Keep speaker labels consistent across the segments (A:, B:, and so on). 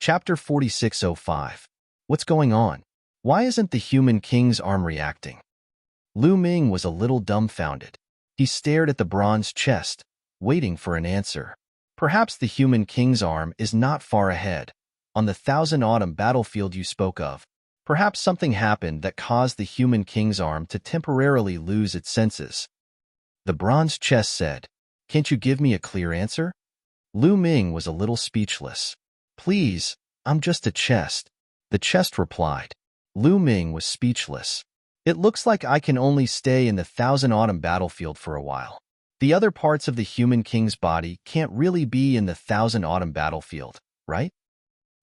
A: Chapter 4605. What's going on? Why isn't the human king's arm reacting? Lu Ming was a little dumbfounded. He stared at the bronze chest, waiting for an answer. Perhaps the human king's arm is not far ahead, on the Thousand Autumn battlefield you spoke of. Perhaps something happened that caused the human king's arm to temporarily lose its senses. The bronze chest said, "Can't you give me a clear answer?" Lu Ming was a little speechless. "Please, I'm just a chest," the chest replied. Lu Ming was speechless. "It looks like I can only stay in the Thousand Autumn battlefield for a while. The other parts of the human king's body can't really be in the Thousand Autumn battlefield, right?"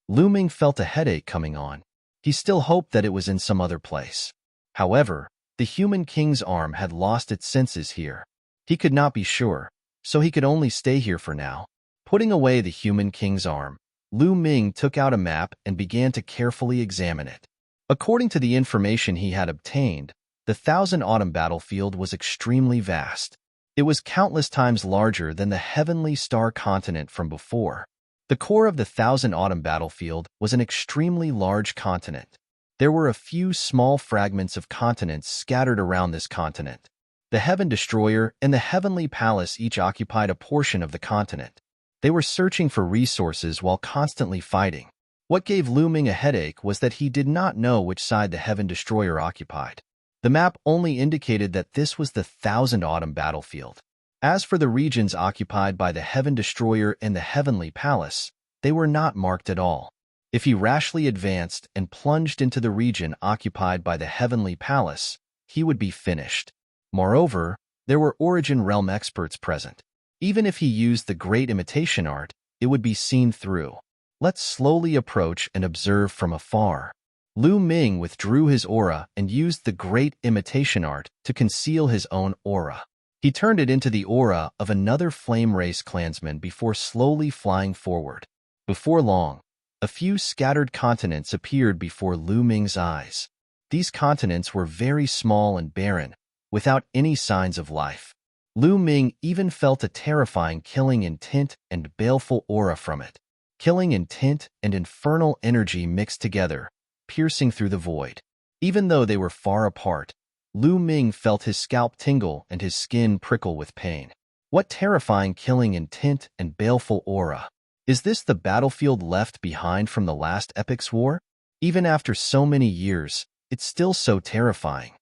A: Lu Ming felt a headache coming on. He still hoped that it was in some other place. However, the human king's arm had lost its senses here. He could not be sure, so he could only stay here for now. Putting away the human king's arm, Lu Ming took out a map and began to carefully examine it. According to the information he had obtained, the Thousand Autumn battlefield was extremely vast. It was countless times larger than the heavenly star continent from before. The core of the Thousand Autumn battlefield was an extremely large continent. There were a few small fragments of continents scattered around this continent. The Heaven Destroyer and the Heavenly Palace each occupied a portion of the continent. They were searching for resources while constantly fighting. What gave Lu Ming a headache was that he did not know which side the Heaven Destroyer occupied. The map only indicated that this was the Thousand Autumn battlefield. As for the regions occupied by the Heaven Destroyer and the Heavenly Palace, they were not marked at all. If he rashly advanced and plunged into the region occupied by the Heavenly Palace, he would be finished. Moreover, there were Origin Realm experts present. Even if he used the Great Imitation Art, it would be seen through. Let's slowly approach and observe from afar. Lu Ming withdrew his aura and used the Great Imitation Art to conceal his own aura. He turned it into the aura of another Flame Race clansman before slowly flying forward. Before long, a few scattered continents appeared before Lu Ming's eyes. These continents were very small and barren, without any signs of life. Lu Ming even felt a terrifying killing intent and baleful aura from it. Killing intent and infernal energy mixed together, piercing through the void. Even though they were far apart, Lu Ming felt his scalp tingle and his skin prickle with pain. What terrifying killing intent and baleful aura. Is this the battlefield left behind from the last epic's war? Even after so many years, it's still so terrifying.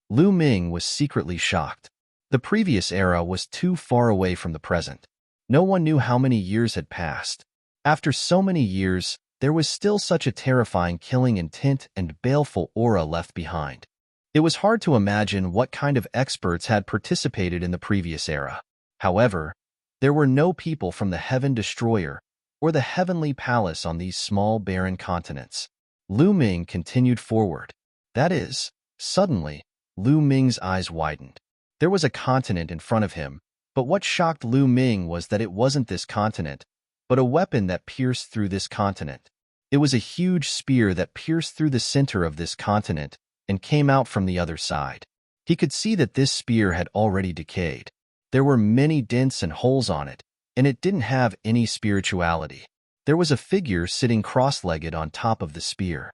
A: Lu Ming was secretly shocked. The previous era was too far away from the present. No one knew how many years had passed. After so many years, there was still such a terrifying killing intent and baleful aura left behind. It was hard to imagine what kind of experts had participated in the previous era. However, there were no people from the Heaven Destroyer or the Heavenly Palace on these small barren continents. Lu Ming continued forward. That is, suddenly, Lu Ming's eyes widened. There was a continent in front of him, but what shocked Lu Ming was that it wasn't this continent, but a weapon that pierced through this continent. It was a huge spear that pierced through the center of this continent and came out from the other side. He could see that this spear had already decayed. There were many dents and holes on it, and it didn't have any spirituality. There was a figure sitting cross-legged on top of the spear.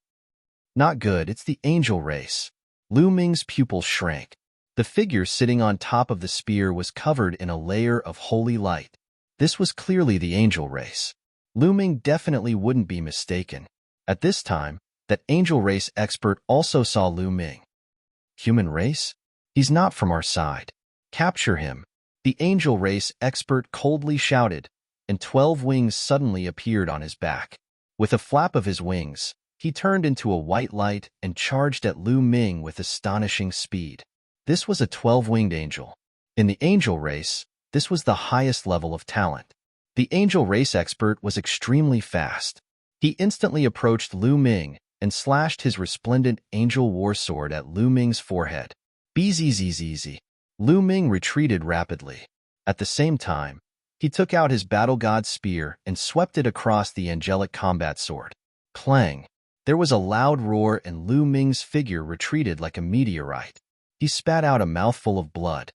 A: Not good, it's the angel race. Lu Ming's pupils shrank. The figure sitting on top of the spear was covered in a layer of holy light. This was clearly the angel race. Lu Ming definitely wouldn't be mistaken. At this time, that angel race expert also saw Lu Ming. Human race? He's not from our side. Capture him. The angel race expert coldly shouted, and 12 wings suddenly appeared on his back. With a flap of his wings, he turned into a white light and charged at Lu Ming with astonishing speed. This was a 12-winged angel. In the angel race, this was the highest level of talent. The angel race expert was extremely fast. He instantly approached Lu Ming and slashed his resplendent angel war sword at Lu Ming's forehead. Bzzz. Lu Ming retreated rapidly. At the same time, he took out his battle god spear and swept it across the angelic combat sword. Clang! There was a loud roar and Lu Ming's figure retreated like a meteorite. He spat out a mouthful of blood.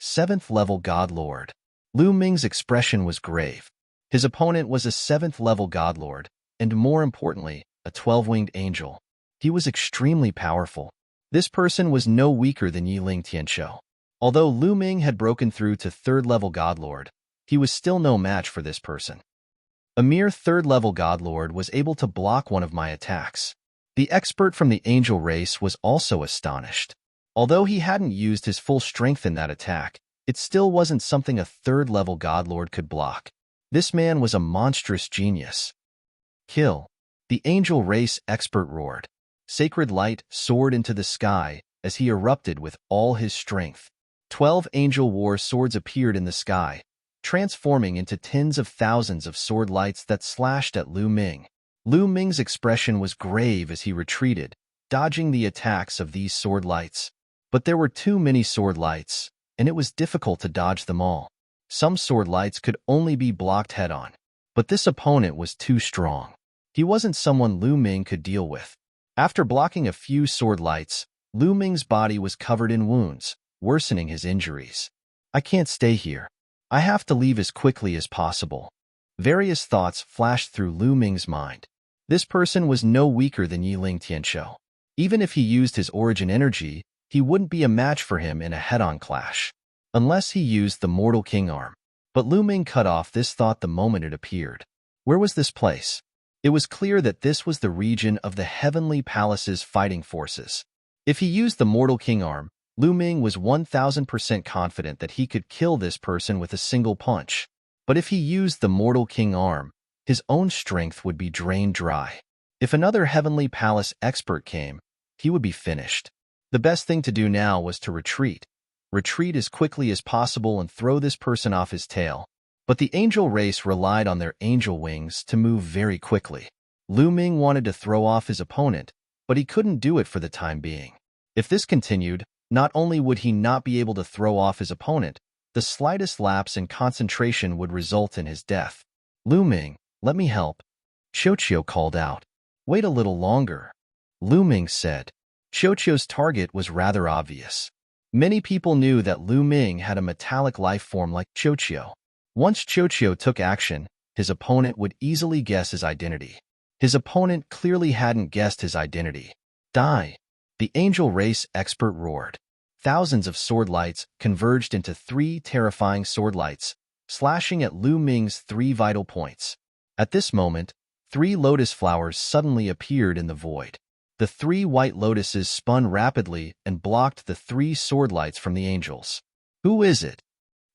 A: 7th level God Lord. Lu Ming's expression was grave. His opponent was a 7th level God Lord, and more importantly, a 12-winged angel. He was extremely powerful. This person was no weaker than Yiling Tianqiu. Although Lu Ming had broken through to 3rd-level Godlord, he was still no match for this person. A mere 3rd-level Godlord was able to block one of my attacks. The expert from the angel race was also astonished. Although he hadn't used his full strength in that attack, it still wasn't something a 3rd-level Godlord could block. This man was a monstrous genius. Kill. The angel race expert roared. Sacred light soared into the sky as he erupted with all his strength. 12 angel war swords appeared in the sky, transforming into tens of thousands of sword lights that slashed at Lu Ming. Lu Ming's expression was grave as he retreated, dodging the attacks of these sword lights. But there were too many sword lights, and it was difficult to dodge them all. Some sword lights could only be blocked head-on. But this opponent was too strong. He wasn't someone Lu Ming could deal with. After blocking a few sword lights, Lu Ming's body was covered in wounds, worsening his injuries. I can't stay here. I have to leave as quickly as possible. Various thoughts flashed through Lu Ming's mind. This person was no weaker than Yiling Tianqiu. Even if he used his origin energy, he wouldn't be a match for him in a head-on clash. Unless he used the Mortal King arm. But Lu Ming cut off this thought the moment it appeared. Where was this place? It was clear that this was the region of the Heavenly Palace's fighting forces. If he used the Mortal King arm, Lu Ming was 1000% confident that he could kill this person with a single punch. But if he used the Mortal King arm, his own strength would be drained dry. If another Heavenly Palace expert came, he would be finished. The best thing to do now was to retreat. Retreat as quickly as possible and throw this person off his tail. But the angel race relied on their angel wings to move very quickly. Lu Ming wanted to throw off his opponent, but he couldn't do it for the time being. If this continued, not only would he not be able to throw off his opponent, the slightest lapse in concentration would result in his death. Lu Ming, let me help. Qiuqiu called out. Wait a little longer. Lu Ming said. Qiuqiu's target was rather obvious. Many people knew that Lu Ming had a metallic life form like Qiuqiu. Once Qiuqiu took action, his opponent would easily guess his identity. His opponent clearly hadn't guessed his identity. Die! The angel race expert roared. Thousands of sword lights converged into 3 terrifying sword lights, slashing at Lu Ming's 3 vital points. At this moment, 3 lotus flowers suddenly appeared in the void. The 3 white lotuses spun rapidly and blocked the 3 sword lights from the angels. Who is it?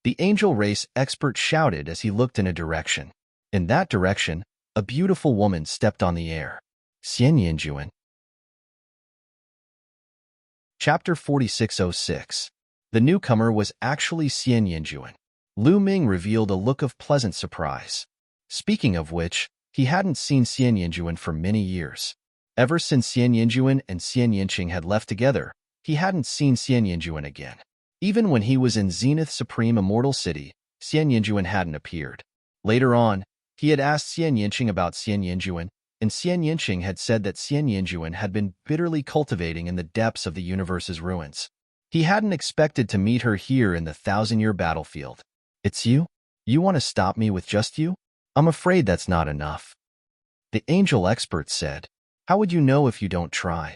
A: The angel race expert shouted as he looked in a direction. In that direction, a beautiful woman stepped on the air. Xian Yinjuan. Chapter 4606. The newcomer was actually Xian Yinjuan. Lu Ming revealed a look of pleasant surprise. Speaking of which, he hadn't seen Xian Yinjuan for many years. Ever since Xian Yinjuan and Xian Yinqing had left together, he hadn't seen Xian Yinjuan again. Even when he was in Zenith Supreme Immortal City, Xian Yinjuan hadn't appeared. Later on, he had asked Xian Yinqing about Xian Yinjuan, and Xian Yinqing had said that Xian Yinjuan had been bitterly cultivating in the depths of the universe's ruins. He hadn't expected to meet her here in the 1,000-year battlefield. It's you? You want to stop me with just you? I'm afraid that's not enough. The angel expert said. How would you know if you don't try?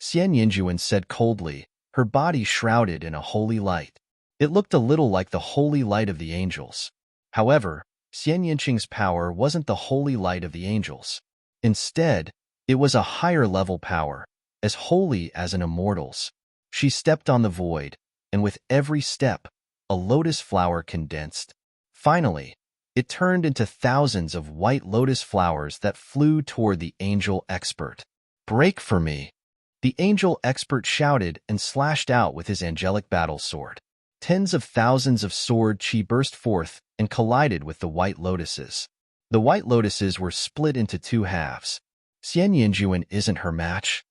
A: Xian Yinjuan said coldly, her body shrouded in a holy light. It looked a little like the holy light of the angels. However, Xian Yinqing's power wasn't the holy light of the angels. Instead, it was a higher-level power, as holy as an immortal's. She stepped on the void, and with every step, a lotus flower condensed. Finally, it turned into thousands of white lotus flowers that flew toward the angel expert. Break for me! The angel expert shouted and slashed out with his angelic battle sword. Tens of thousands of sword chi burst forth and collided with the white lotuses. The white lotuses were split into 2 halves. Xian Yinjuan isn't her match.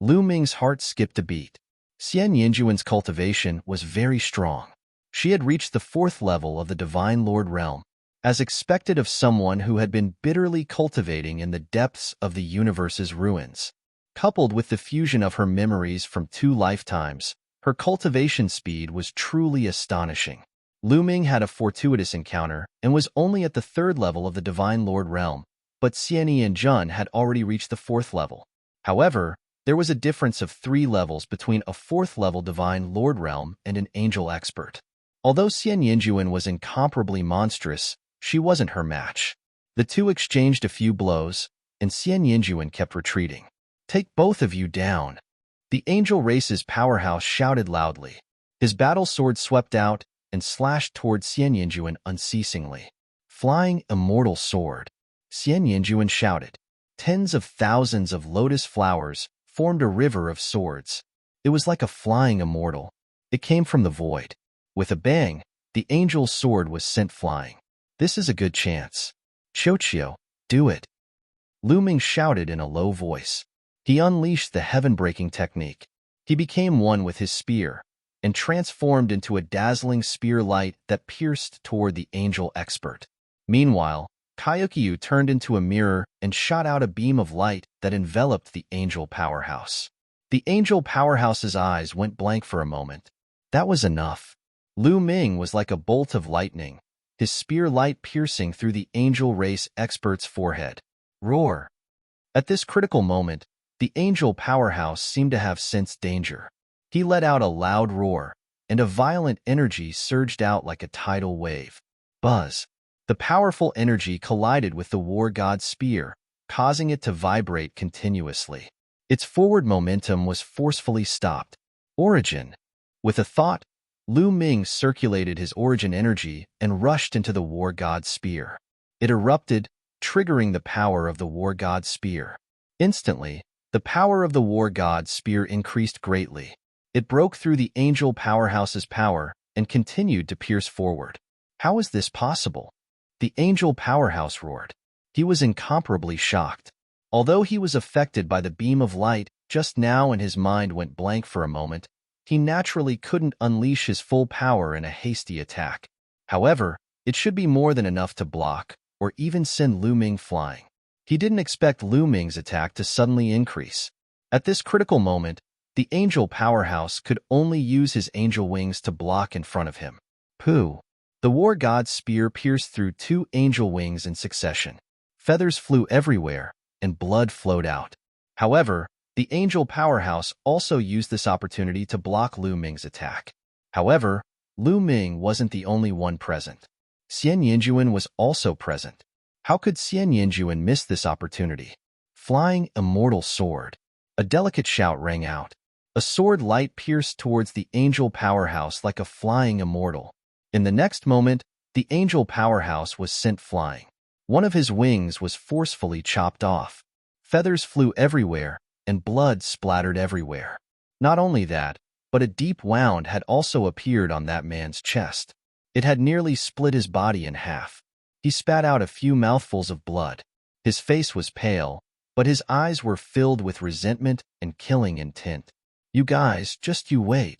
A: Lu Ming's heart skipped a beat. Xian Yinjuan's cultivation was very strong. She had reached the 4th level of the Divine Lord realm, as expected of someone who had been bitterly cultivating in the depths of the universe's ruins. Coupled with the fusion of her memories from 2 lifetimes, her cultivation speed was truly astonishing. Lu Ming had a fortuitous encounter and was only at the 3rd level of the Divine Lord realm, but Xianyi and Jun had already reached the 4th level. However, there was a difference of 3 levels between a 4th-level Divine Lord Realm and an Angel Expert. Although Xian Yinjuan was incomparably monstrous, she wasn't her match. The two exchanged a few blows, and Xian Yinjuan kept retreating. "Take both of you down." The Angel Race's powerhouse shouted loudly. His battle sword swept out and slashed toward Xian Yinjuan unceasingly. "Flying Immortal Sword," Xian Yinjuan shouted. Tens of thousands of lotus flowers formed a river of swords. It was like a flying immortal. It came from the void. With a bang, the angel's sword was sent flying. "This is a good chance. Qiuqiu, do it." Lu Ming shouted in a low voice. He unleashed the heaven-breaking technique. He became one with his spear and transformed into a dazzling spear light that pierced toward the Angel Expert. Meanwhile, Kayukiyu turned into a mirror and shot out a beam of light that enveloped the Angel Powerhouse. The Angel Powerhouse's eyes went blank for a moment. That was enough. Lu Ming was like a bolt of lightning, his spear light piercing through the Angel Race Expert's forehead. Roar! At this critical moment, the Angel Powerhouse seemed to have sensed danger. He let out a loud roar, and a violent energy surged out like a tidal wave. Buzz! The powerful energy collided with the war god's spear, causing it to vibrate continuously. Its forward momentum was forcefully stopped. Origin! With a thought, Lu Ming circulated his origin energy and rushed into the war god's spear. It erupted, triggering the power of the war god's spear. Instantly, the power of the war god's spear increased greatly. It broke through the Angel Powerhouse's power and continued to pierce forward. How is this possible? The Angel Powerhouse roared. He was incomparably shocked. Although he was affected by the beam of light just now and his mind went blank for a moment, he naturally couldn't unleash his full power in a hasty attack. However, it should be more than enough to block or even send Lu Ming flying. He didn't expect Lu Ming's attack to suddenly increase. At this critical moment, the Angel Powerhouse could only use his angel wings to block in front of him. Pooh! The war god's spear pierced through 2 angel wings in succession. Feathers flew everywhere, and blood flowed out. However, the Angel Powerhouse also used this opportunity to block Lu Ming's attack. However, Lu Ming wasn't the only one present. Xian Yinjuan was also present. How could Xian Yinjuan miss this opportunity? Flying Immortal Sword. A delicate shout rang out. A sword light pierced towards the Angel Powerhouse like a flying immortal. In the next moment, the Angel Powerhouse was sent flying. One of his wings was forcefully chopped off. Feathers flew everywhere, and blood splattered everywhere. Not only that, but a deep wound had also appeared on that man's chest. It had nearly split his body in half. He spat out a few mouthfuls of blood. His face was pale, but his eyes were filled with resentment and killing intent. "You guys, just you wait."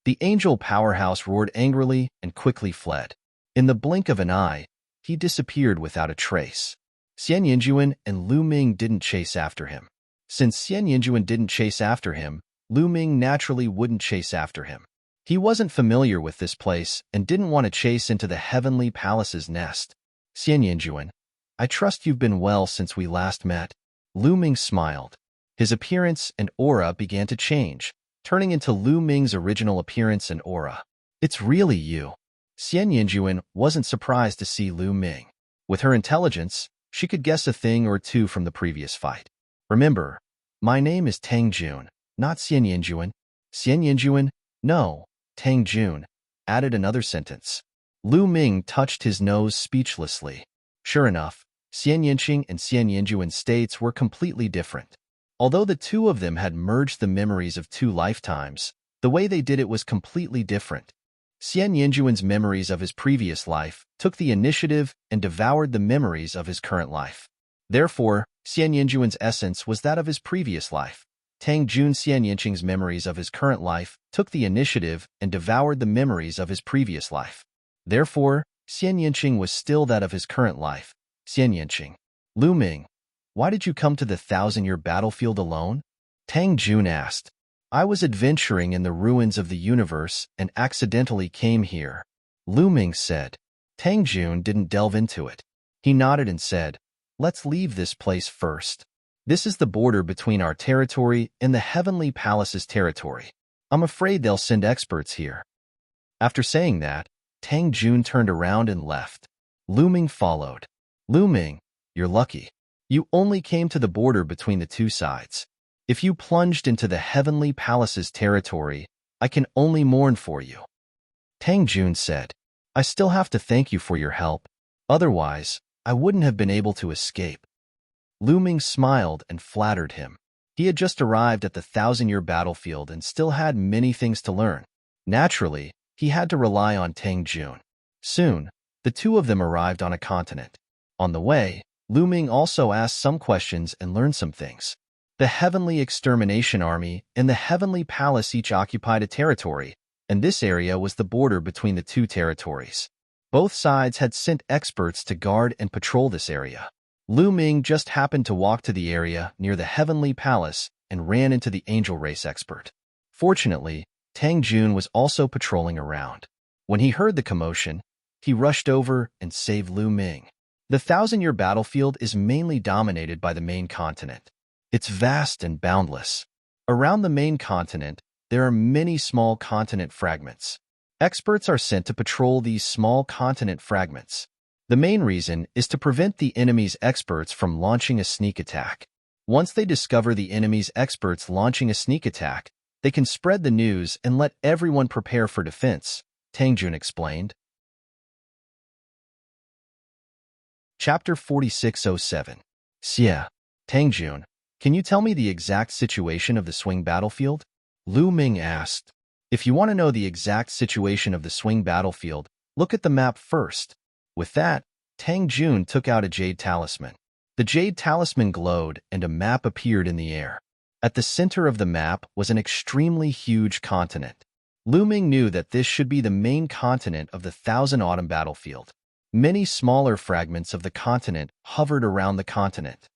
A: The Angel Powerhouse roared angrily and quickly fled. In the blink of an eye, he disappeared without a trace. Xian Yinjuan and Lu Ming didn't chase after him. Since Xian Yinjuan didn't chase after him, Lu Ming naturally wouldn't chase after him. He wasn't familiar with this place and didn't want to chase into the Heavenly Palace's nest. "Xian Yinjuan, I trust you've been well since we last met." Lu Ming smiled. His appearance and aura began to change, turning into Lu Ming's original appearance and aura. "It's really you." Xian Yinjuan wasn't surprised to see Lu Ming. With her intelligence, she could guess a thing or two from the previous fight. "Remember, my name is Tang Jun, not Xian Yinjuan." "Xian Yinjuan? No, Tang Jun," added another sentence. Lu Ming touched his nose speechlessly. Sure enough, Xian Yinqing and Xian Yinjuan's states were completely different. Although the two of them had merged the memories of 2 lifetimes, the way they did it was completely different. Xian Yinjuan's memories of his previous life took the initiative and devoured the memories of his current life. Therefore, Xian Yinjuan's essence was that of his previous life. Tang Jun Xian Yinqing's memories of his current life took the initiative and devoured the memories of his previous life. Therefore, Xian Yinqing was still that of his current life. Xian Yinqing. "Lu Ming, why did you come to the 1,000-year battlefield alone?" Tang Jun asked. "I was adventuring in the ruins of the universe and accidentally came here," Lu Ming said. Tang Jun didn't delve into it. He nodded and said, let's leave this place first. This is the border between our territory and the Heavenly Palace's territory. I'm afraid they'll send experts here." After saying that, Tang Jun turned around and left. Lu Ming followed. "Lu Ming, you're lucky. You only came to the border between the two sides. If you plunged into the Heavenly Palace's territory, I can only mourn for you." Tang Jun said, "I still have to thank you for your help. Otherwise, I wouldn't have been able to escape." Lu Ming smiled and flattered him. He had just arrived at the thousand-year battlefield and still had many things to learn. Naturally, he had to rely on Tang Jun. Soon, the two of them arrived on a continent. On the way, Lu Ming also asked some questions and learned some things. The Heavenly Extermination Army and the Heavenly Palace each occupied a territory, and this area was the border between the two territories. Both sides had sent experts to guard and patrol this area. Lu Ming just happened to walk to the area near the Heavenly Palace and ran into the angel race expert. Fortunately, Tang Jun was also patrolling around. When he heard the commotion, he rushed over and saved Lu Ming. The thousand-year battlefield is mainly dominated by the main continent. It's vast and boundless. Around the main continent, there are many small continent fragments. Experts are sent to patrol these small continent fragments. The main reason is to prevent the enemy's experts from launching a sneak attack. Once they discover the enemy's experts launching a sneak attack, they can spread the news and let everyone prepare for defense, Tang Jun explained. Chapter 4607. Xie. Tang Jun, can you tell me the exact situation of the swing battlefield? Lu Ming asked. If you want to know the exact situation of the swing battlefield, look at the map first. With that, Tang Jun took out a jade talisman. The jade talisman glowed and a map appeared in the air. At the center of the map was an extremely huge continent. Lu Ming knew that this should be the main continent of the Thousand Autumn battlefield. Many smaller fragments of the continent hovered around the continent.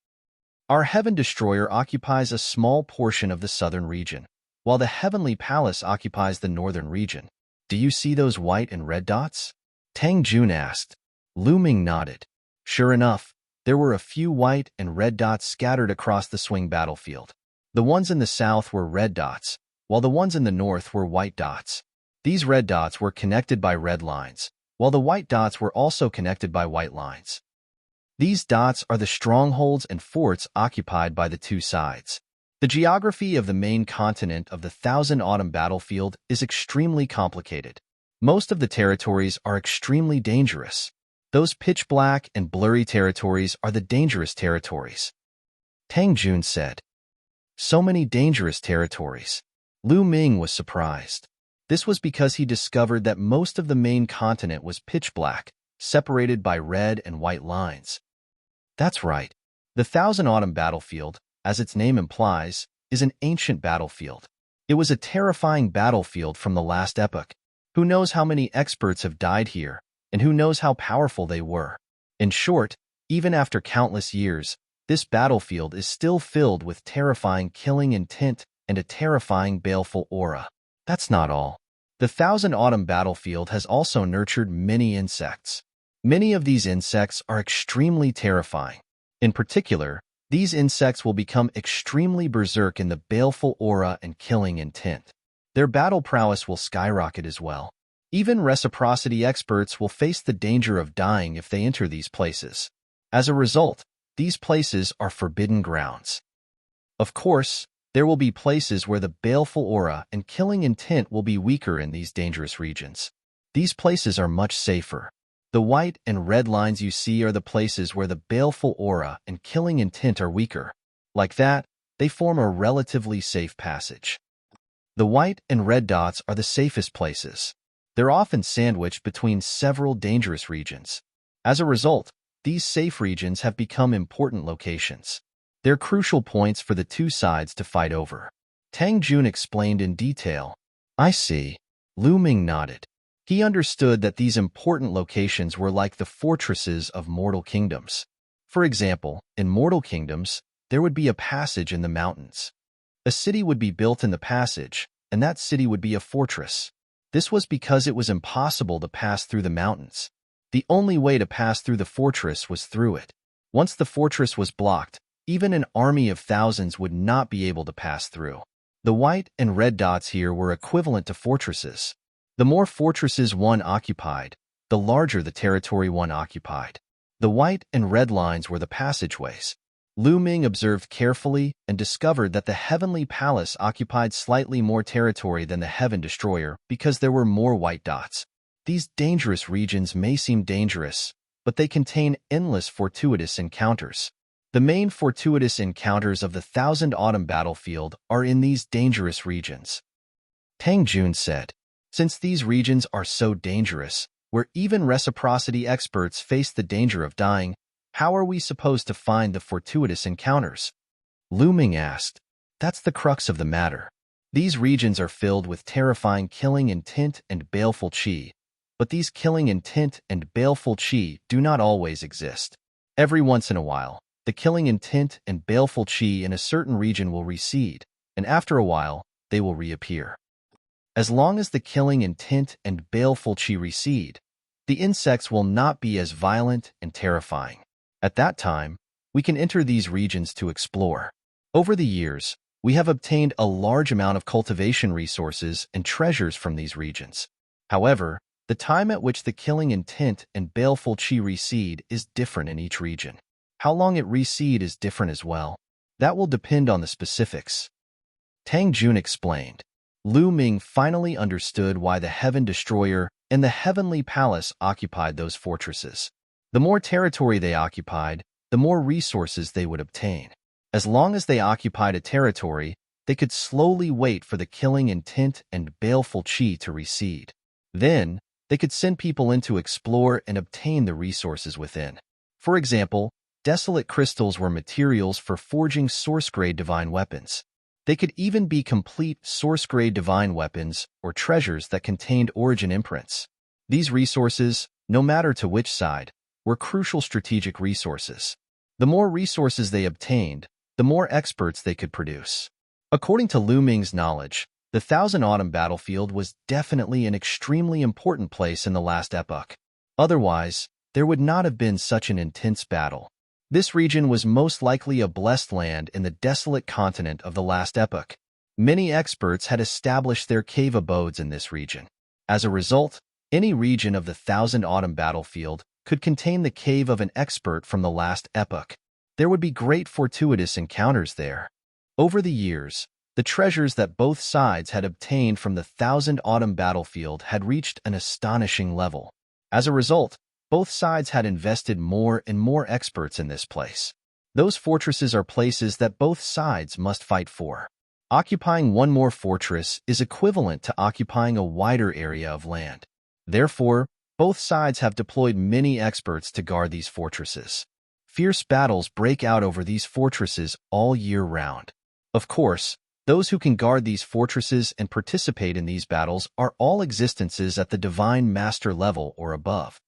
A: Our Heaven Destroyer occupies a small portion of the southern region, while the Heavenly Palace occupies the northern region. Do you see those white and red dots? Tang Jun asked. Lu Ming nodded. Sure enough, there were a few white and red dots scattered across the swing battlefield. The ones in the south were red dots, while the ones in the north were white dots. These red dots were connected by red lines, while the white dots were also connected by white lines. These dots are the strongholds and forts occupied by the two sides. The geography of the main continent of the Thousand Autumn battlefield is extremely complicated. Most of the territories are extremely dangerous. Those pitch-black and blurry territories are the dangerous territories. Tang Jun said. So many dangerous territories. Lu Ming was surprised. This was because he discovered that most of the main continent was pitch-black, separated by red and white lines. That's right. The Thousand Autumn battlefield, as its name implies, is an ancient battlefield. It was a terrifying battlefield from the last epoch. Who knows how many experts have died here, and who knows how powerful they were. In short, even after countless years, this battlefield is still filled with terrifying killing intent and a terrifying baleful aura. That's not all. The Thousand Autumn battlefield has also nurtured many insects. Many of these insects are extremely terrifying. In particular, these insects will become extremely berserk in the baleful aura and killing intent. Their battle prowess will skyrocket as well. Even reciprocity experts will face the danger of dying if they enter these places. As a result, these places are forbidden grounds. Of course, there will be places where the baleful aura and killing intent will be weaker in these dangerous regions. These places are much safer. The white and red lines you see are the places where the baleful aura and killing intent are weaker. Like that, they form a relatively safe passage. The white and red dots are the safest places. They're often sandwiched between several dangerous regions. As a result, these safe regions have become important locations. They're crucial points for the two sides to fight over. Tang Jun explained in detail. I see. Lu Ming nodded. He understood that these important locations were like the fortresses of mortal kingdoms. For example, in mortal kingdoms, there would be a passage in the mountains. A city would be built in the passage, and that city would be a fortress. This was because it was impossible to pass through the mountains. The only way to pass through the fortress was through it. Once the fortress was blocked, even an army of thousands would not be able to pass through. The white and red dots here were equivalent to fortresses. The more fortresses one occupied, the larger the territory one occupied. The white and red lines were the passageways. Lu Ming observed carefully and discovered that the Heavenly Palace occupied slightly more territory than the Heaven Destroyer because there were more white dots. These dangerous regions may seem dangerous, but they contain endless fortuitous encounters. The main fortuitous encounters of the Thousand Autumn battlefield are in these dangerous regions. Tang Jun said, since these regions are so dangerous, where even reciprocity experts face the danger of dying, how are we supposed to find the fortuitous encounters? Lu Ming asked. That's the crux of the matter. These regions are filled with terrifying killing intent and baleful qi, but these killing intent and baleful qi do not always exist. Every once in a while, the killing intent and baleful qi in a certain region will recede, and after a while, they will reappear. As long as the killing intent and baleful qi recede, the insects will not be as violent and terrifying. At that time, we can enter these regions to explore. Over the years, we have obtained a large amount of cultivation resources and treasures from these regions. However, the time at which the killing intent and baleful qi recede is different in each region. How long it recede is different as well. That will depend on the specifics. Tang Jun explained. Lu Ming finally understood why the Heaven Destroyer and the Heavenly Palace occupied those fortresses. The more territory they occupied, the more resources they would obtain. As long as they occupied a territory, they could slowly wait for the killing intent and baleful qi to recede. Then, they could send people in to explore and obtain the resources within. For example, desolate crystals were materials for forging source-grade divine weapons. They could even be complete source-grade divine weapons or treasures that contained origin imprints. These resources, no matter to which side, were crucial strategic resources. The more resources they obtained, the more experts they could produce. According to Lu Ming's knowledge, the Thousand Autumn battlefield was definitely an extremely important place in the last epoch. Otherwise, there would not have been such an intense battle. This region was most likely a blessed land in the desolate continent of the last epoch. Many experts had established their cave abodes in this region. As a result, any region of the Thousand Autumn battlefield could contain the cave of an expert from the last epoch. There would be great fortuitous encounters there. Over the years, the treasures that both sides had obtained from the Thousand Autumn battlefield had reached an astonishing level. As a result, both sides had invested more and more experts in this place. Those fortresses are places that both sides must fight for. Occupying one more fortress is equivalent to occupying a wider area of land. Therefore, both sides have deployed many experts to guard these fortresses. Fierce battles break out over these fortresses all year round. Of course, those who can guard these fortresses and participate in these battles are all existences at the Divine Master level or above.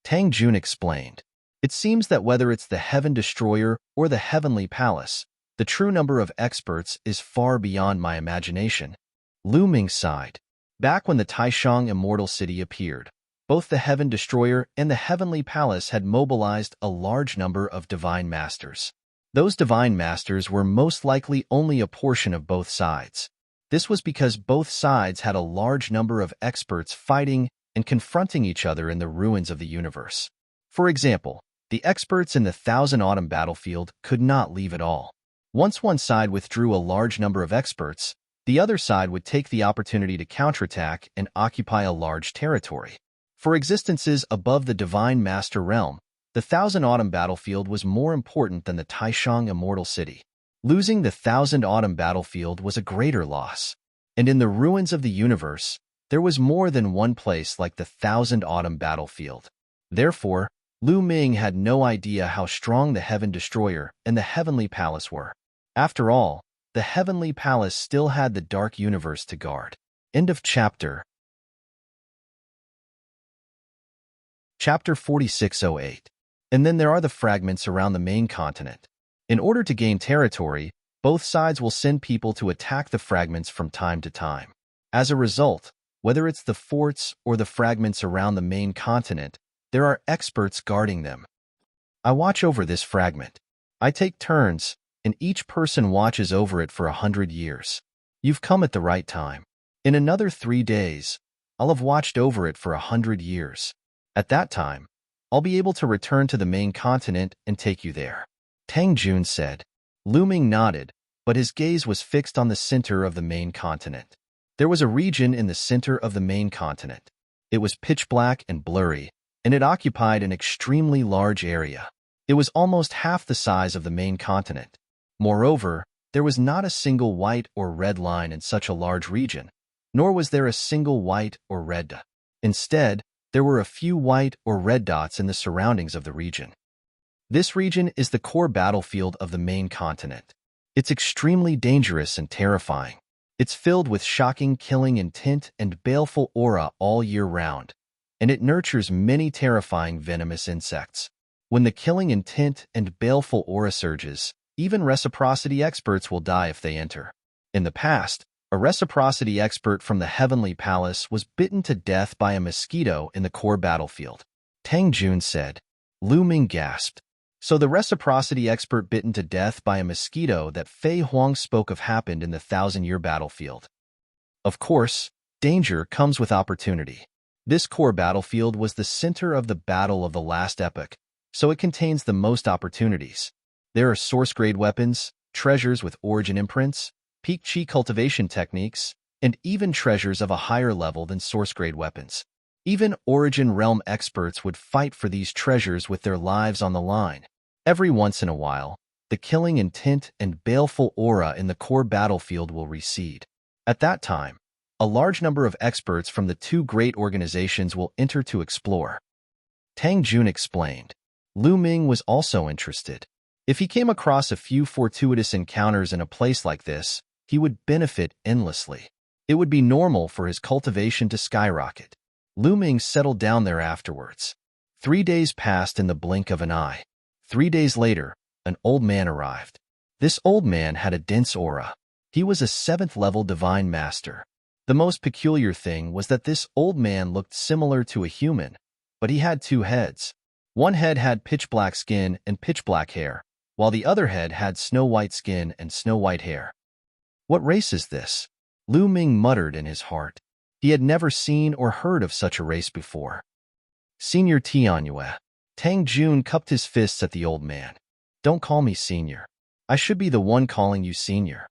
A: Tang Jun explained. It seems that whether it's the Heaven Destroyer or the Heavenly Palace, the true number of experts is far beyond my imagination. Lu Ming sighed. Back when the Taishang Immortal City appeared, both the Heaven Destroyer and the Heavenly Palace had mobilized a large number of Divine Masters. Those Divine Masters were most likely only a portion of both sides. This was because both sides had a large number of experts fighting and confronting each other in the ruins of the universe. For example, the experts in the Thousand Autumn battlefield could not leave at all. Once one side withdrew a large number of experts, the other side would take the opportunity to counterattack and occupy a large territory. For existences above the Divine Master realm, the Thousand Autumn battlefield was more important than the Taishang Immortal City. Losing the Thousand Autumn battlefield was a greater loss. And in the ruins of the universe, there was more than one place like the Thousand Autumn battlefield. Therefore, Lu Ming had no idea how strong the Heaven Destroyer and the Heavenly Palace were. After all, the Heavenly Palace still had the Dark Universe to guard. End of chapter. Chapter 4608. And then there are the fragments around the main continent. In order to gain territory, both sides will send people to attack the fragments from time to time. As a result, whether it's the forts or the fragments around the main continent, there are experts guarding them. I watch over this fragment. I take turns, and each person watches over it for 100 years. You've come at the right time. In another 3 days, I'll have watched over it for 100 years. At that time, I'll be able to return to the main continent and take you there. Tang Jun said. Lu Ming nodded, but his gaze was fixed on the center of the main continent. There was a region in the center of the main continent. It was pitch black and blurry, and it occupied an extremely large area. It was almost half the size of the main continent. Moreover, there was not a single white or red line in such a large region, nor was there a single white or red dot. Instead, there were a few white or red dots in the surroundings of the region. This region is the core battlefield of the main continent. It's extremely dangerous and terrifying. It's filled with shocking, killing intent and baleful aura all year round, and it nurtures many terrifying venomous insects. When the killing intent and baleful aura surges, even reciprocity experts will die if they enter. In the past, a reciprocity expert from the Heavenly Palace was bitten to death by a mosquito in the core battlefield. Tang Jun said. Lu Ming gasped. So the reciprocity expert bitten to death by a mosquito that Fei Huang spoke of happened in the 1,000-year battlefield. Of course, danger comes with opportunity. This core battlefield was the center of the battle of the last epoch, so it contains the most opportunities. There are source-grade weapons, treasures with origin imprints, peak chi cultivation techniques, and even treasures of a higher level than source-grade weapons. Even Origin Realm experts would fight for these treasures with their lives on the line. Every once in a while, the killing intent and baleful aura in the core battlefield will recede. At that time, a large number of experts from the two great organizations will enter to explore. Tang Jun explained. Lu Ming was also interested. If he came across a few fortuitous encounters in a place like this, he would benefit endlessly. It would be normal for his cultivation to skyrocket. Lu Ming settled down there afterwards. 3 days passed in the blink of an eye. 3 days later, an old man arrived. This old man had a dense aura. He was a 7th-level divine master. The most peculiar thing was that this old man looked similar to a human, but he had 2 heads. One head had pitch-black skin and pitch-black hair, while the other head had snow-white skin and snow-white hair. What race is this? Lu Ming muttered in his heart. He had never seen or heard of such a race before. Senior Tianyue. Tang Jun cupped his fists at the old man. Don't call me senior. I should be the one calling you senior.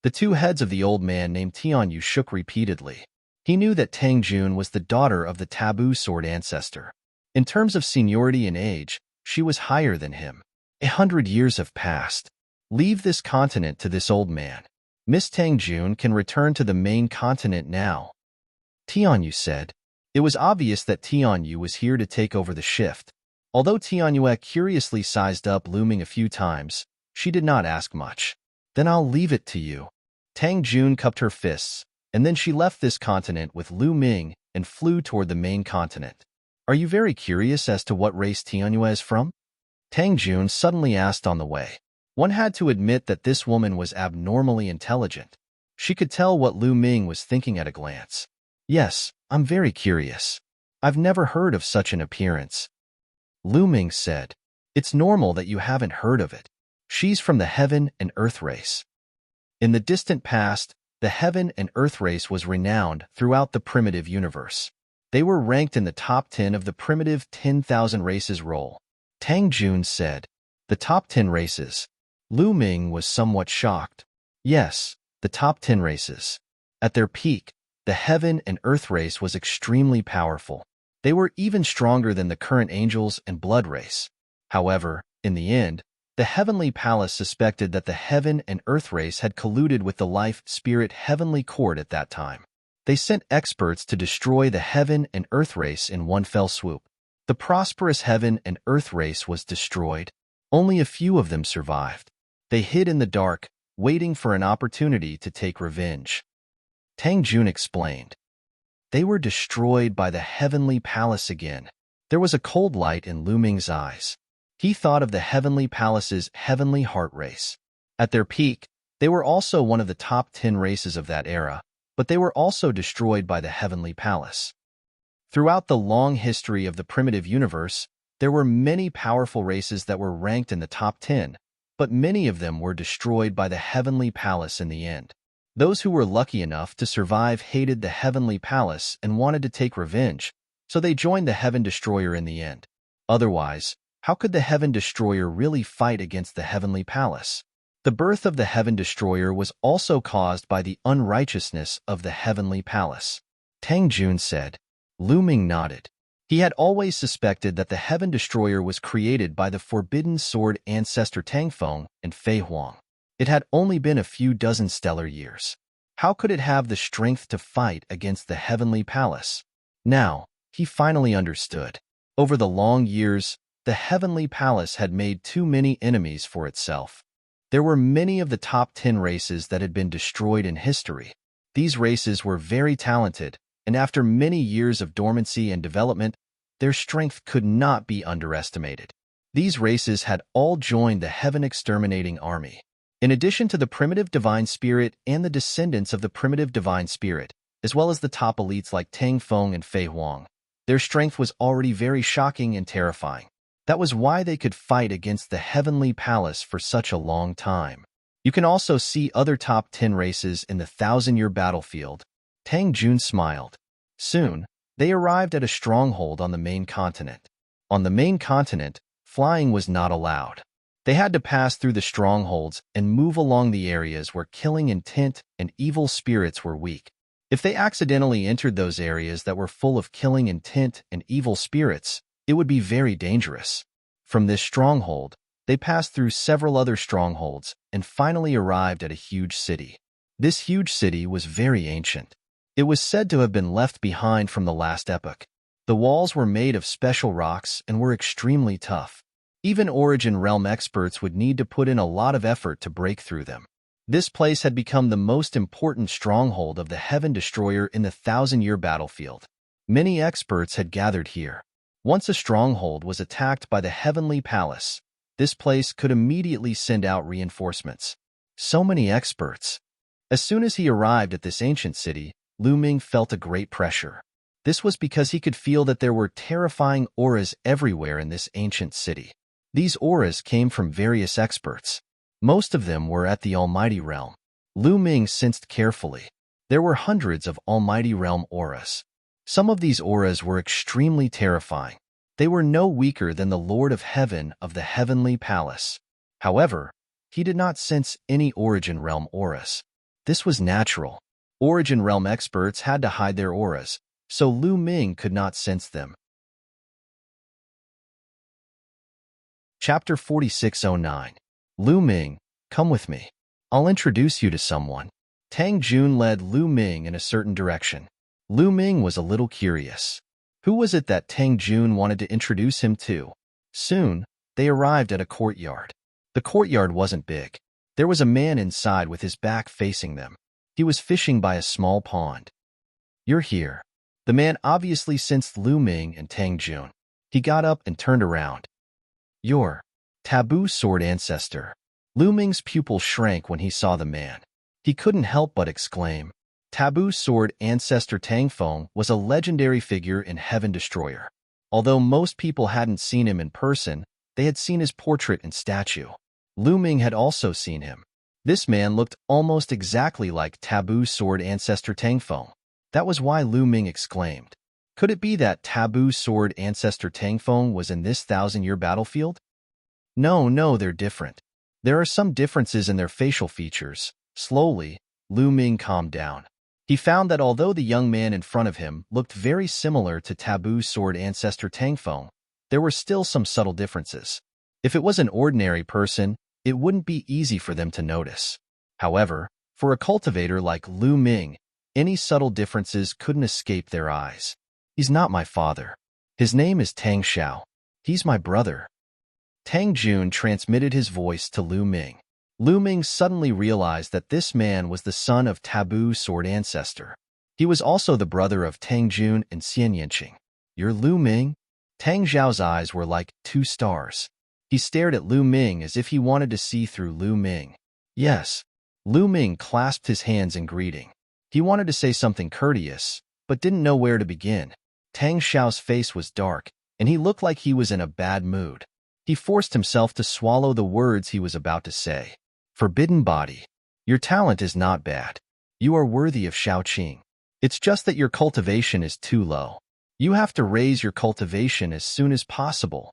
A: The 2 heads of the old man named Tianyu shook repeatedly. He knew that Tang Jun was the daughter of the taboo sword ancestor. In terms of seniority and age, she was higher than him. 100 years have passed. Leave this continent to this old man. Miss Tang Jun can return to the main continent now. Tianyu said. It was obvious that Tianyu was here to take over the shift. Although Tianyue curiously sized up Lu Ming a few times, she did not ask much. Then I'll leave it to you. Tang Jun cupped her fists, and then she left this continent with Lu Ming and flew toward the main continent. Are you very curious as to what race Tianyue is from? Tang Jun suddenly asked on the way. One had to admit that this woman was abnormally intelligent. She could tell what Lu Ming was thinking at a glance. Yes, I'm very curious. I've never heard of such an appearance. Lu Ming said. It's normal that you haven't heard of it. She's from the Heaven and Earth race. In the distant past, the Heaven and Earth race was renowned throughout the primitive universe. They were ranked in the top 10 of the primitive 10,000 races roll. Tang Jun said. The top 10 races. Lu Ming was somewhat shocked. Yes, the top 10 races. At their peak, the Heaven and Earth race was extremely powerful. They were even stronger than the current Angels and Blood race. However, in the end, the Heavenly Palace suspected that the Heaven and Earth race had colluded with the Life Spirit Heavenly Court at that time. They sent experts to destroy the Heaven and Earth race in one fell swoop. The prosperous Heaven and Earth race was destroyed. Only a few of them survived. They hid in the dark, waiting for an opportunity to take revenge. Tang Jun explained. They were destroyed by the Heavenly Palace again. There was a cold light in Lu Ming's eyes. He thought of the Heavenly Palace's Heavenly Heart race. At their peak, they were also one of the top 10 races of that era, but they were also destroyed by the Heavenly Palace. Throughout the long history of the primitive universe, There were many powerful races that were ranked in the top 10, but many of them were destroyed by the Heavenly Palace in the end. Those who were lucky enough to survive hated the Heavenly Palace and wanted to take revenge, so they joined the Heaven Destroyer in the end. Otherwise, how could the Heaven Destroyer really fight against the Heavenly Palace? The birth of the Heaven Destroyer was also caused by the unrighteousness of the Heavenly Palace. Tang Jun said. Lu Ming nodded. He had always suspected that the Heaven Destroyer was created by the Forbidden Sword ancestor Tangfeng and Fei Huang. It had only been a few dozen stellar years. How could it have the strength to fight against the Heavenly Palace? Now, he finally understood. Over the long years, the Heavenly Palace had made too many enemies for itself. There were many of the top 10 races that had been destroyed in history. These races were very talented, and after many years of dormancy and development, their strength could not be underestimated. These races had all joined the Heaven Exterminating Army. In addition to the primitive Divine Spirit and the descendants of the primitive Divine Spirit, as well as the top elites like Tang Feng and Fei Huang, their strength was already very shocking and terrifying. That was why they could fight against the Heavenly Palace for such a long time. You can also see other top 10 races in the 1,000-year battlefield. Tang Jun smiled. Soon, they arrived at a stronghold on the main continent. On the main continent, flying was not allowed. They had to pass through the strongholds and move along the areas where killing intent and evil spirits were weak. If they accidentally entered those areas that were full of killing intent and evil spirits, it would be very dangerous. From this stronghold, they passed through several other strongholds and finally arrived at a huge city. This huge city was very ancient. It was said to have been left behind from the last epoch. The walls were made of special rocks and were extremely tough. Even Origin Realm experts would need to put in a lot of effort to break through them. This place had become the most important stronghold of the Heaven Destroyer in the 1,000-year battlefield. Many experts had gathered here. Once a stronghold was attacked by the Heavenly Palace, this place could immediately send out reinforcements. So many experts. As soon as he arrived at this ancient city, Lu Ming felt a great pressure. This was because he could feel that there were terrifying auras everywhere in this ancient city. These auras came from various experts. Most of them were at the Almighty Realm. Lu Ming sensed carefully. There were hundreds of Almighty Realm auras. Some of these auras were extremely terrifying. They were no weaker than the Lord of Heaven of the Heavenly Palace. However, he did not sense any Origin Realm auras. This was natural. Origin Realm experts had to hide their auras, so Lu Ming could not sense them. Chapter 4609. Lu Ming, come with me. I'll introduce you to someone. Tang Jun led Lu Ming in a certain direction. Lu Ming was a little curious. Who was it that Tang Jun wanted to introduce him to? Soon, they arrived at a courtyard. The courtyard wasn't big. There was a man inside with his back facing them. He was fishing by a small pond. You're here. The man obviously sensed Lu Ming and Tang Jun. He got up and turned around. You're Taboo Sword Ancestor. Lu Ming's pupil shrank when he saw the man. He couldn't help but exclaim. Taboo Sword Ancestor Tangfeng was a legendary figure in Heaven Destroyer. Although most people hadn't seen him in person, they had seen his portrait and statue. Lu Ming had also seen him. This man looked almost exactly like Taboo Sword Ancestor Tangfeng. That was why Lu Ming exclaimed. Could it be that Taboo Sword Ancestor Tangfeng was in this 1,000-year battlefield? No, they're different. There are some differences in their facial features. Slowly, Lu Ming calmed down. He found that although the young man in front of him looked very similar to Taboo Sword Ancestor Tangfeng, there were still some subtle differences. If it was an ordinary person, it wouldn't be easy for them to notice. However, for a cultivator like Lu Ming, any subtle differences couldn't escape their eyes. He's not my father. His name is Tang Xiao. He's my brother. Tang Jun transmitted his voice to Lu Ming. Lu Ming suddenly realized that this man was the son of Taboo Sword Ancestor. He was also the brother of Tang Jun and Xian Yanqing. You're Lu Ming? Tang Xiao's eyes were like 2 stars. He stared at Lu Ming as if he wanted to see through Lu Ming. Yes. Lu Ming clasped his hands in greeting. He wanted to say something courteous, but didn't know where to begin. Tang Xiao's face was dark, and he looked like he was in a bad mood. He forced himself to swallow the words he was about to say. Forbidden body. Your talent is not bad. You are worthy of Shaoqing. It's just that your cultivation is too low. You have to raise your cultivation as soon as possible,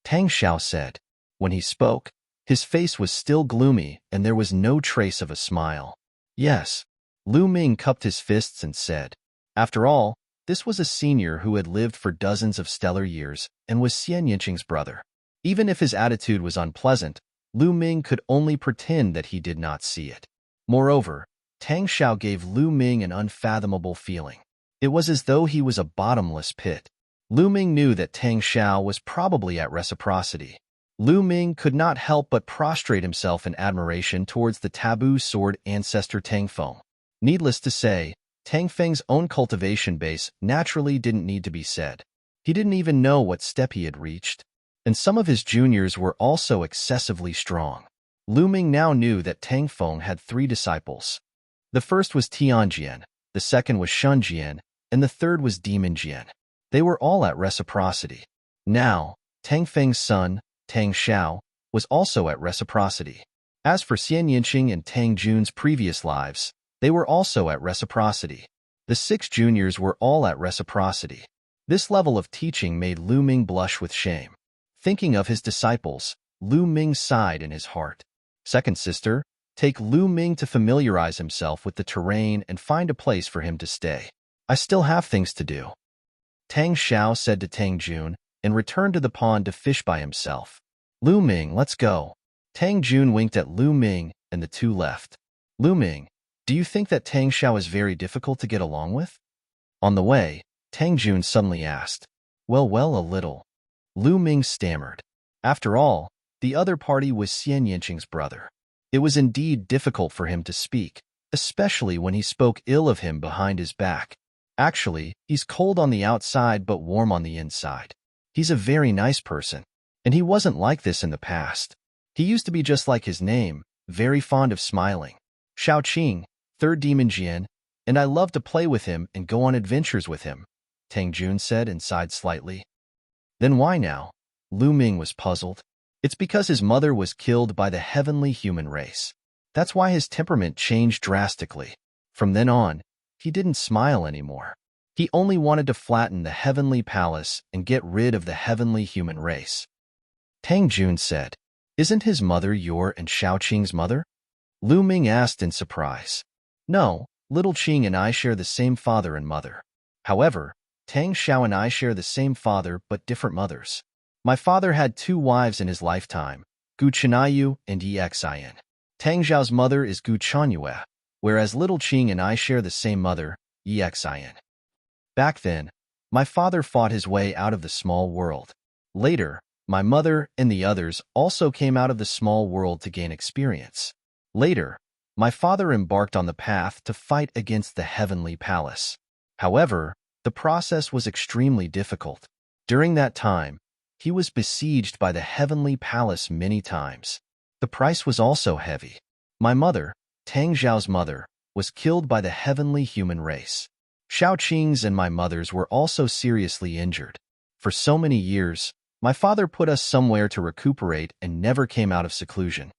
A: Tang Xiao said. When he spoke, his face was still gloomy and there was no trace of a smile. Yes, Lu Ming cupped his fists and said. After all, this was a senior who had lived for dozens of stellar years and was Xian Yinqing's brother. Even if his attitude was unpleasant, Lu Ming could only pretend that he did not see it. Moreover, Tang Xiao gave Lu Ming an unfathomable feeling. It was as though he was a bottomless pit. Lu Ming knew that Tang Xiao was probably at reciprocity. Lu Ming could not help but prostrate himself in admiration towards the taboo sword ancestor Tang Feng. Needless to say, Tang Feng's own cultivation base naturally didn't need to be said. He didn't even know what step he had reached. And some of his juniors were also excessively strong. Lu Ming now knew that Tang Feng had 3 disciples. The first was Tianjian, the second was Shunjian, and the third was Demon Jian. They were all at reciprocity. Now, Tang Feng's son, Tang Xiao, was also at reciprocity. As for Xian Yinqing and Tang Jun's previous lives, they were also at reciprocity. The 6 juniors were all at reciprocity. This level of teaching made Lu Ming blush with shame. Thinking of his disciples, Lu Ming sighed in his heart. Second sister, take Lu Ming to familiarize himself with the terrain and find a place for him to stay. I still have things to do. Tang Xiao said to Tang Jun and returned to the pond to fish by himself. Lu Ming, let's go. Tang Jun winked at Lu Ming and the two left. Lu Ming, do you think that Tang Xiao is very difficult to get along with? On the way, Tang Jun suddenly asked. Well, a little. Lu Ming stammered. After all, the other party was Xian Yinqing's brother. It was indeed difficult for him to speak, especially when he spoke ill of him behind his back. Actually, he's cold on the outside but warm on the inside. He's a very nice person, and he wasn't like this in the past. He used to be just like his name, very fond of smiling. Shaoqing, 3rd Demon Jian, and I love to play with him and go on adventures with him, Tang Jun said and sighed slightly. Then why now? Lu Ming was puzzled. It's because his mother was killed by the heavenly human race. That's why his temperament changed drastically. From then on, he didn't smile anymore. He only wanted to flatten the heavenly palace and get rid of the heavenly human race. Tang Jun said, Isn't his mother your and Shaoqing's mother? Lu Ming asked in surprise. No, little Qing and I share the same father and mother. However, Tang Xiao and I share the same father but different mothers. My father had 2 wives in his lifetime, Gu Chenayu and Yi Xian. Tang Xiao's mother is Gu Chenyue, whereas little Qing and I share the same mother, Yi Xian. Back then, my father fought his way out of the small world. Later, my mother and the others also came out of the small world to gain experience. Later, my father embarked on the path to fight against the heavenly palace. However, the process was extremely difficult. During that time, he was besieged by the heavenly palace many times. The price was also heavy. My mother, Tang Xiao's mother, was killed by the heavenly human race. Shaoqing's and my mother's were also seriously injured. For so many years, my father put us somewhere to recuperate and never came out of seclusion.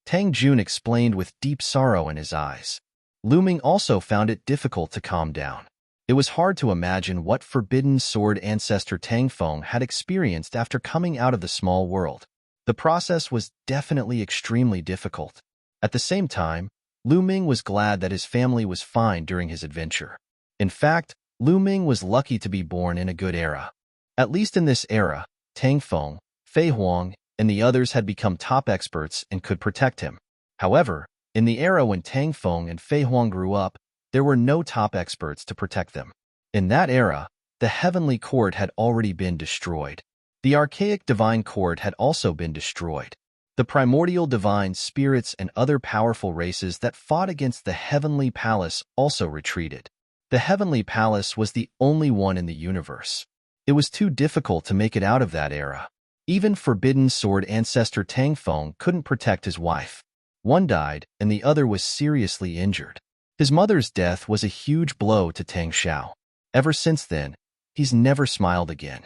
A: Tang Jun explained with deep sorrow in his eyes. Lu Ming also found it difficult to calm down. It was hard to imagine what forbidden sword ancestor Tang Feng had experienced after coming out of the small world. The process was definitely extremely difficult. At the same time, Lu Ming was glad that his family was fine during his adventure. In fact, Lu Ming was lucky to be born in a good era. At least in this era, Tang Feng, Fei Huang, and the others had become top experts and could protect him. However, in the era when Tang Feng and Fei Huang grew up, there were no top experts to protect them. In that era, the heavenly court had already been destroyed. The archaic divine court had also been destroyed. The primordial divine spirits and other powerful races that fought against the heavenly palace also retreated. The heavenly palace was the only one in the universe. It was too difficult to make it out of that era. Even forbidden sword ancestor Tang Feng couldn't protect his wife. One died and the other was seriously injured. His mother's death was a huge blow to Tang Xiao. Ever since then, he's never smiled again.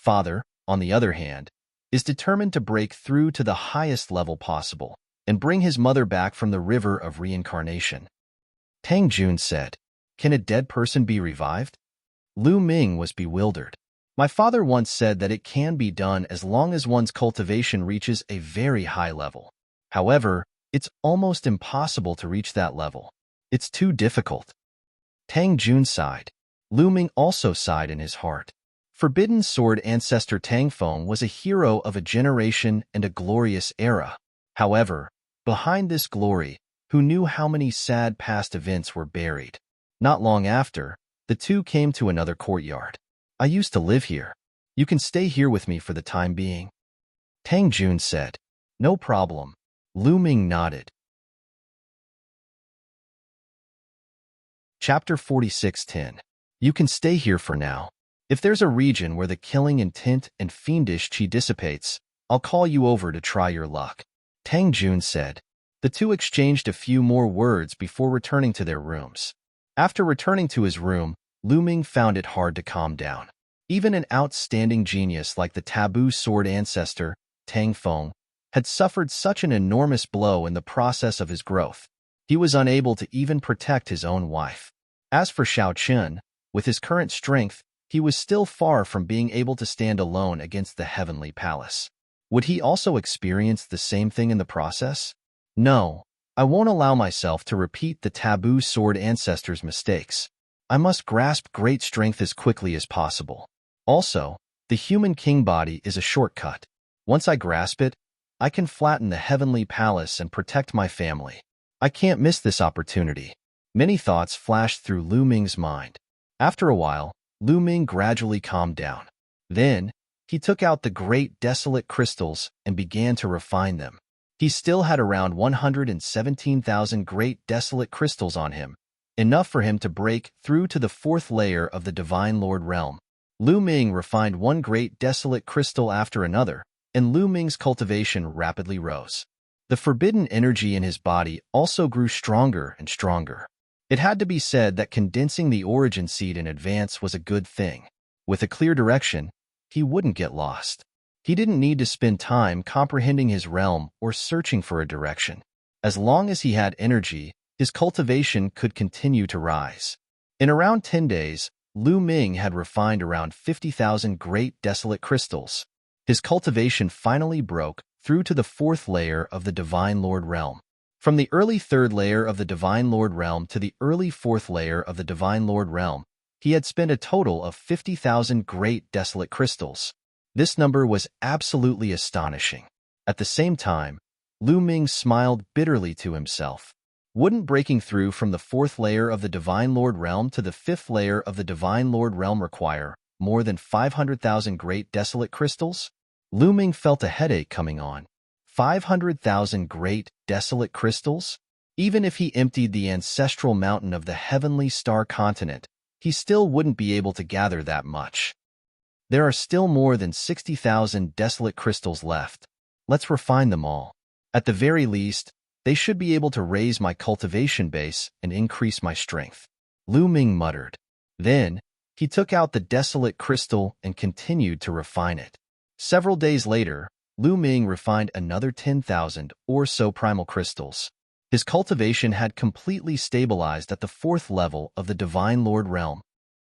A: Father, on the other hand, is determined to break through to the highest level possible and bring his mother back from the river of reincarnation. Tang Jun said, "Can a dead person be revived?" Lu Ming was bewildered. "My father once said that it can be done as long as one's cultivation reaches a very high level. However, it's almost impossible to reach that level. It's too difficult." Tang Jun sighed. Lu Ming also sighed in his heart. Forbidden Sword ancestor Tang Feng was a hero of a generation and a glorious era. However, behind this glory, who knew how many sad past events were buried? Not long after, the two came to another courtyard. "I used to live here. You can stay here with me for the time being." Tang Jun said, "No problem." Lu Ming nodded. Chapter 46:10. You can stay here for now. If there's a region where the killing intent and fiendish qi dissipates, I'll call you over to try your luck." Tang Jun said. The two exchanged a few more words before returning to their rooms. After returning to his room, Lu Ming found it hard to calm down. Even an outstanding genius like the taboo sword ancestor, Tang Feng, had suffered such an enormous blow in the process of his growth. He was unable to even protect his own wife. As for Xiao Chen, with his current strength, he was still far from being able to stand alone against the heavenly palace. Would he also experience the same thing in the process? No, I won't allow myself to repeat the taboo sword ancestor's mistakes. I must grasp great strength as quickly as possible. Also, the human king body is a shortcut. Once I grasp it, I can flatten the heavenly palace and protect my family. I can't miss this opportunity. Many thoughts flashed through Lu Ming's mind. After a while, Lu Ming gradually calmed down. Then, he took out the great desolate crystals and began to refine them. He still had around 117,000 great desolate crystals on him, enough for him to break through to the fourth layer of the Divine Lord realm. Lu Ming refined one great desolate crystal after another, and Lu Ming's cultivation rapidly rose. The forbidden energy in his body also grew stronger and stronger. It had to be said that condensing the origin seed in advance was a good thing. With a clear direction, he wouldn't get lost. He didn't need to spend time comprehending his realm or searching for a direction. As long as he had energy, his cultivation could continue to rise. In around 10 days, Lu Ming had refined around 50,000 great desolate crystals. His cultivation finally broke through to the fourth layer of the Divine Lord realm. From the early third layer of the Divine Lord realm to the early fourth layer of the Divine Lord realm, he had spent a total of 50,000 great desolate crystals. This number was absolutely astonishing. At the same time, Lu Ming smiled bitterly to himself. Wouldn't breaking through from the fourth layer of the Divine Lord realm to the fifth layer of the Divine Lord realm require more than 500,000 great desolate crystals? Lu Ming felt a headache coming on. 500,000 great desolate crystals? Even if he emptied the ancestral mountain of the heavenly star continent, he still wouldn't be able to gather that much. There are still more than 60,000 desolate crystals left. Let's refine them all. At the very least, they should be able to raise my cultivation base and increase my strength. Lu Ming muttered. Then, he took out the desolate crystal and continued to refine it. Several days later, Lu Ming refined another 10,000 or so primal crystals. His cultivation had completely stabilized at the fourth level of the Divine Lord realm.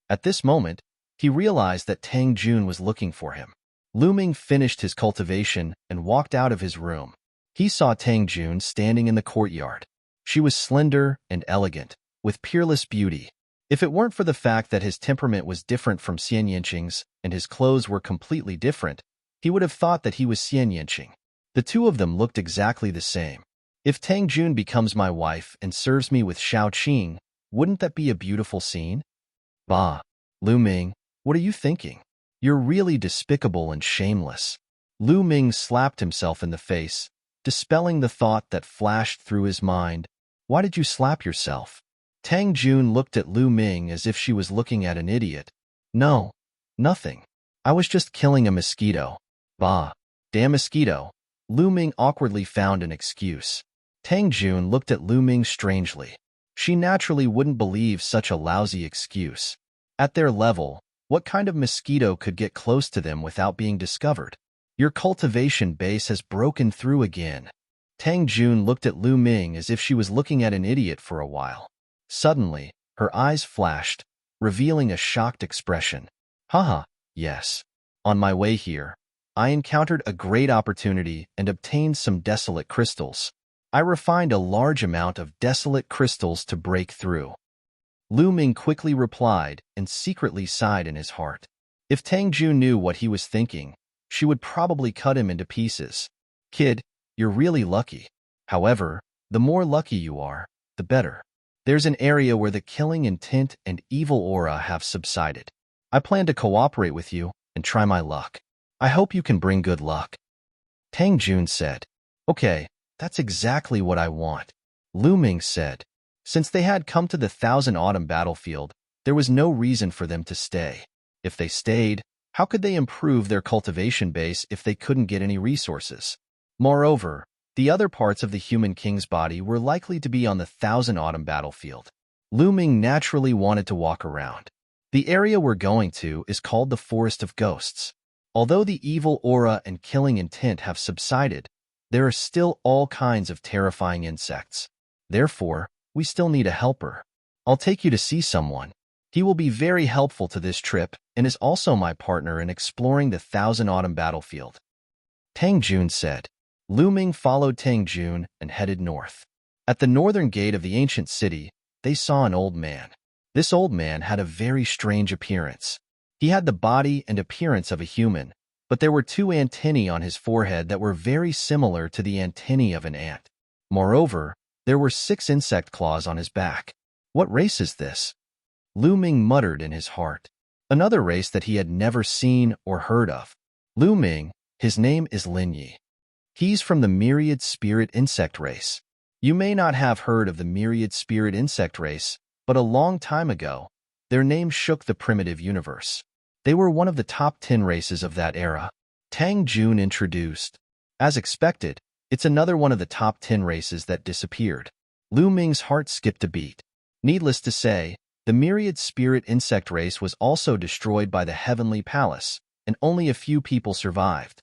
A: At this moment, he realized that Tang Jun was looking for him. Lu Ming finished his cultivation and walked out of his room. He saw Tang Jun standing in the courtyard. She was slender and elegant, with peerless beauty. If it weren't for the fact that his temperament was different from Xian Yanqing's and his clothes were completely different, he would have thought that he was Xian Yanqing. The two of them looked exactly the same. If Tang Jun becomes my wife and serves me with Xiao Qing, wouldn't that be a beautiful scene? Bah, Lu Ming, what are you thinking? You're really despicable and shameless. Lu Ming slapped himself in the face, dispelling the thought that flashed through his mind. Why did you slap yourself? Tang Jun looked at Lu Ming as if she was looking at an idiot. No, nothing. I was just killing a mosquito. Bah, damn mosquito. Lu Ming awkwardly found an excuse. Tang Jun looked at Lu Ming strangely. She naturally wouldn't believe such a lousy excuse. At their level, What kind of mosquito could get close to them without being discovered? Your cultivation base has broken through again. Tang Jun looked at Lu Ming as if she was looking at an idiot for a while. Suddenly, her eyes flashed, revealing a shocked expression. Haha, yes. On my way here, I encountered a great opportunity and obtained some desolate crystals. I refined a large amount of desolate crystals to break through. Lu Ming quickly replied and secretly sighed in his heart. If Tang Jun knew what he was thinking, she would probably cut him into pieces. Kid, you're really lucky. However, the more lucky you are, the better. There's an area where the killing intent and evil aura have subsided. I plan to cooperate with you and try my luck. I hope you can bring good luck. Tang Jun said. Okay, that's exactly what I want. Lu Ming said. Since they had come to the Thousand Autumn battlefield, there was no reason for them to stay. If they stayed, how could they improve their cultivation base if they couldn't get any resources? Moreover, the other parts of the human king's body were likely to be on the Thousand Autumn battlefield. Lu Ming naturally wanted to walk around. The area we're going to is called the Forest of Ghosts. Although the evil aura and killing intent have subsided, there are still all kinds of terrifying insects. Therefore, we still need a helper. I'll take you to see someone. He will be very helpful to this trip and is also my partner in exploring the Thousand Autumn battlefield. Tang Jun said. Lu Ming followed Tang Jun and headed north. At the northern gate of the ancient city, they saw an old man. This old man had a very strange appearance. He had the body and appearance of a human, but there were two antennae on his forehead that were very similar to the antennae of an ant. Moreover, there were 6 insect claws on his back. What race is this? Lu Ming muttered in his heart. Another race that he had never seen or heard of. Lu Ming, his name is Lin Yi. He's from the myriad spirit insect race. You may not have heard of the myriad spirit insect race, but a long time ago, their name shook the primitive universe. They were one of the top 10 races of that era. Tang Jun introduced. As expected, it's another one of the top 10 races that disappeared. Lu Ming's heart skipped a beat. Needless to say, the myriad spirit insect race was also destroyed by the Heavenly Palace, and only a few people survived.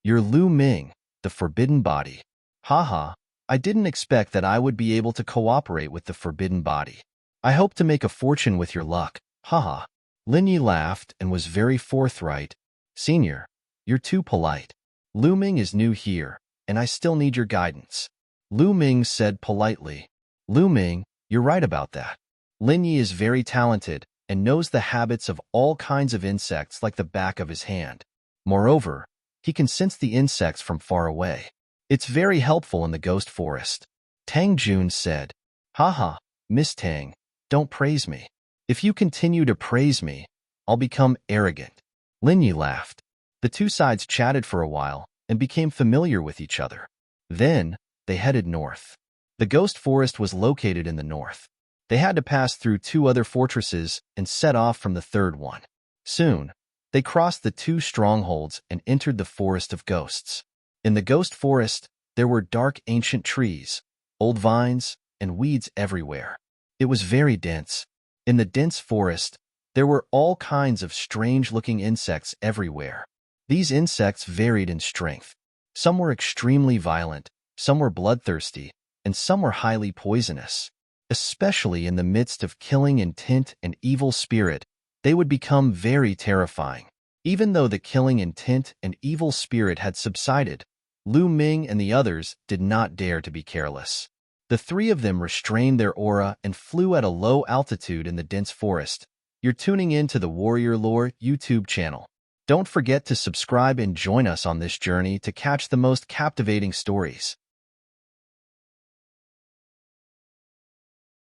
A: You're Lu Ming, the Forbidden Body. Haha, I didn't expect that I would be able to cooperate with the Forbidden Body. I hope to make a fortune with your luck. Haha. Lin Yi laughed and was very forthright. Senior, you're too polite. Lu Ming is new here, and I still need your guidance. Lu Ming said politely. Lu Ming, you're right about that. Lin Yi is very talented and knows the habits of all kinds of insects like the back of his hand. Moreover, he can sense the insects from far away. It's very helpful in the ghost forest. Tang Jun said. Haha, Miss Tang, don't praise me. If you continue to praise me, I'll become arrogant. Lin Yi laughed. The two sides chatted for a while and became familiar with each other. Then, they headed north. The ghost forest was located in the north. They had to pass through 2 other fortresses and set off from the third one. Soon, they crossed the 2 strongholds and entered the Forest of Ghosts. In the ghost forest, there were dark ancient trees, old vines, and weeds everywhere. It was very dense. In the dense forest, there were all kinds of strange-looking insects everywhere. These insects varied in strength. Some were extremely violent, some were bloodthirsty, and some were highly poisonous. Especially in the midst of killing intent and evil spirit, they would become very terrifying. Even though the killing intent and evil spirit had subsided, Lu Ming and the others did not dare to be careless. The 3 of them restrained their aura and flew at a low altitude in the dense forest. You're tuning in to the Warrior Lore YouTube channel. Don't forget to subscribe and join us on this journey to catch the most captivating stories.